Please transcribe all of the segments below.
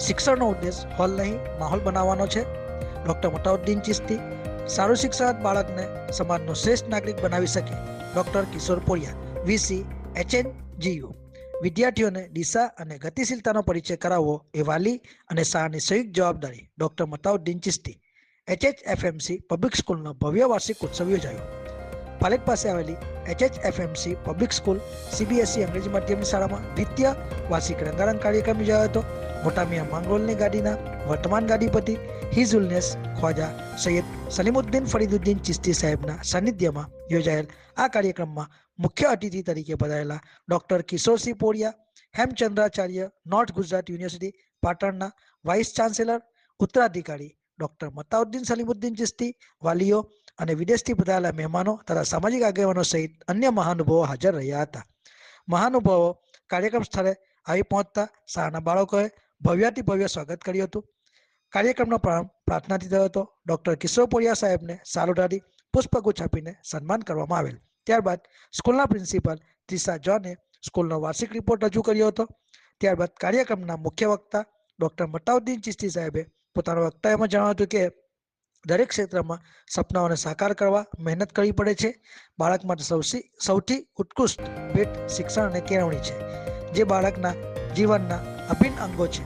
શિક્ષણનો ઉદ્દેશ હોલ નહીં માહોલ બનાવવાનો છે. ડૉક્ટર મતાઉદ્દીન ચિશ્તી. સારું શિક્ષણ બાળકને સમાજનો શ્રેષ્ઠ નાગરિક બનાવી શકે. ડૉક્ટર કિશોર પોરિયા, વીસી, HNGU. વિદ્યાર્થીઓને દિશા અને ગતિશીલતાનો પરિચય કરાવવો એ વાલી અને શાળાની સંયુક્ત જવાબદારી. Doctor Matauddin Chishti. HHFMC public સ્કૂલનો ભવ્ય વાર્ષિક ઉત્સવ યોજાયો. પાલેટ પાસે આવેલી HHFMC પબ્લિક સ્કૂલ CBSE અંગ્રેજી માધ્યમની શાળામાં દ્વિતીય વાર્ષિક રંગારંગ કાર્યક્રમ યોજાયો હતો. મોટા મિયા માંગરોળની ગાડીના વર્તમાન ગાડીપતિ હિઝુલનેસ ખ્વાજા સૈયદ સલીમુદ્દીન ફરીદુદ્દીન ચિશ્તી સાહેબના સાનિધ્યમાં યોજાયેલ આ કાર્યક્રમમાં મુખ્ય અતિથિ તરીકે પધારેલા doctor Kishorsinh Poriya, Hemchandracharya, North Gujarat university પાટણના વાઇસ ચાન્સેલર, ઉત્તરાધિકારી ડૉક્ટર મતાઉદ્દીન સલીમુદ્દીન ચિશ્તી, વાલીઓ અને વિદેશથી પધારેલા મહેમાનો તથા સામાજિક આગેવાનો સહિત અન્ય મહાનુભાવો હાજર રહ્યા હતા. મહાનુભાવો કાર્યક્રમ સ્થળે આવી પહોંચતા શાળાના બાળકોએ ભવ્યાતિ ભવ્ય સ્વાગત કર્યું હતું. કાર્યક્રમનો પ્રારંભ પ્રાર્થનાથી થયો હતો. ડૉક્ટર કિશોર પોરિયા સાહેબને સાલોટાથી પુષ્પગુચ્છ આપીને સન્માન કરવામાં આવેલ. ત્યારબાદ સ્કૂલના પ્રિન્સિપાલ ત્રિષા જોને સ્કૂલનો વાર્ષિક રિપોર્ટ રજૂ કર્યો હતો. ત્યારબાદ કાર્યક્રમના મુખ્ય વક્તા ડૉક્ટર મતાઉદ્દીન ચિશ્તી સાહેબે પોતાના વક્તવ્યમાં જણાવ્યું હતું કે દરેક ક્ષેત્રમાં સપનાઓને સાકાર કરવા મહેનત કરવી પડે છે. બાળક માટે સૌથી ઉત્કૃષ્ટ ભેટ શિક્ષણ અને કેળવણી છે, જે બાળકના જીવનના અભિન્ન અંગો છે.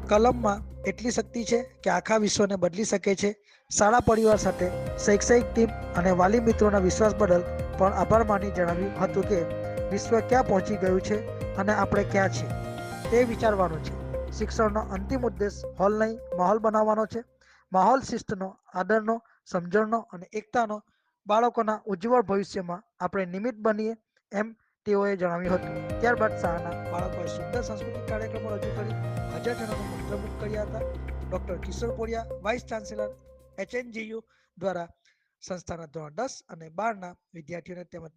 કલમમાં એટલી શક્તિ છે કે આખા વિશ્વને બદલી શકે છે. શાળા પરિવાર સાથે શૈક્ષણિક ટીમ અને વાલી મિત્રોના વિશ્વાસ બદલ પણ આભાર માની જણાવ્યું હતું કે વિશ્વ ક્યાં પહોંચી ગયું છે અને આપણે ક્યાં છીએ તે વિચારવાનું છે. શિક્ષણનો અંતિમ ઉદ્દેશ હોલ નહીં માહોલ બનાવવાનો છે. માહોલ શિસ્તનો, આદરનો, સમજણનો અને એકતાનો બાળકોના ઉજ્જવળ ભવિષ્યમાં આપણે નિમિત્ત બનીએ એમ તેઓએ જણાવ્યું હતું. ત્યારબાદ શાળાના બાળકોએ સુંદર સાંસ્કૃતિક કાર્યક્રમો રજૂ કરી હાજરજનોને મંત્રમુગ્ધ કર્યા હતા. ડૉક્ટર કિશોર પોરિયા, વાઇસ ચાન્સેલર, HNGU દ્વારા સંસ્થાના ધોરણ 10 અને 12ના વિદ્યાર્થીઓને તેમજ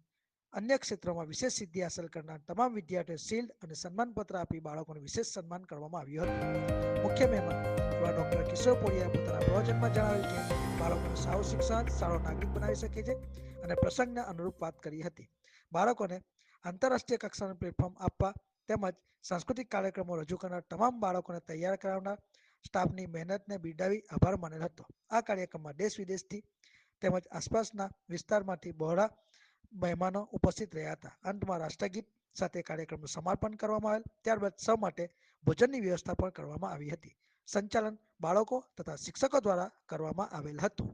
અન્ય ક્ષેત્રોમાં વિશેષ સિદ્ધિ હાંસલ કરનાર તમામ વિદ્યાર્થીઓને શિલ્ડ અને સન્માનપત્ર આપી બાળકોને વિશેષ સન્માન કરવામાં આવ્યું હતું. મુખ્ય મહેમાન ડૉક્ટર કિશોર પોરિયાએ પોતાના પ્રવચનમાં જણાવ્યું કે બાળકોને સારું શિક્ષણ સારો નાગરિક બનાવી શકે છે અને પ્રસંગને અનુરૂપ વાત કરી હતી. બાળકોને આંતરરાષ્ટ્રીય કક્ષાનું પ્લેટફોર્મ આપવા તેમજ સાંસ્કૃતિક કાર્યક્રમો રજૂ કરનાર તમામ બાળકોને તૈયાર કરાવનાર સ્ટાફની મહેનતને બિરદાવી આભાર માનેલ હતો. આ કાર્યક્રમમાં દેશ વિદેશથી તેમજ આસપાસના વિસ્તારમાંથી બહોળા મહેમાનો ઉપસ્થિત રહ્યા હતા. અંતમાં રાષ્ટ્રગીત સાથે કાર્યક્રમનું સમાપન કરવામાં આવેલ. ત્યારબાદ સૌ માટે ભોજનની વ્યવસ્થા પણ કરવામાં આવી હતી. સંચાલન બાળકો તથા શિક્ષકો દ્વારા કરવામાં આવેલ હતું.